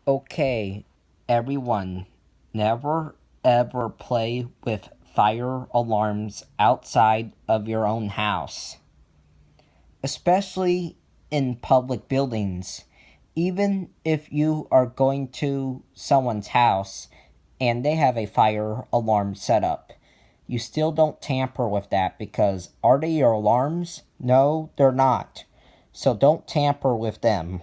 Okay, everyone, never ever play with fire alarms outside of your own house, especially in public buildings. Even if you are going to someone's house and they have a fire alarm set up, you still don't tamper with that because are they your alarms? No, they're not. So don't tamper with them.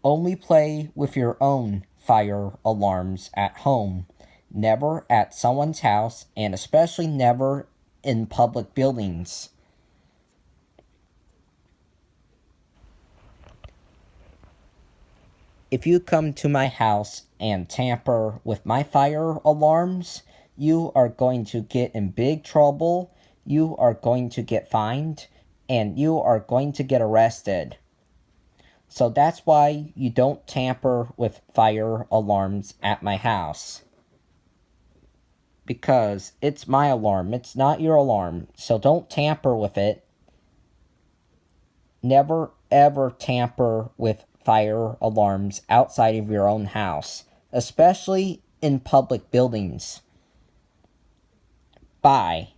Only play with your own fire alarms at home, never at someone's house, and especially never in public buildings. If you come to my house and tamper with my fire alarms, you are going to get in big trouble, you are going to get fined, and you are going to get arrested. So that's why you don't tamper with fire alarms at my house. Because it's my alarm, it's not your alarm, so don't tamper with it. Never ever tamper with fire alarms outside of your own house, especially in public buildings. Bye.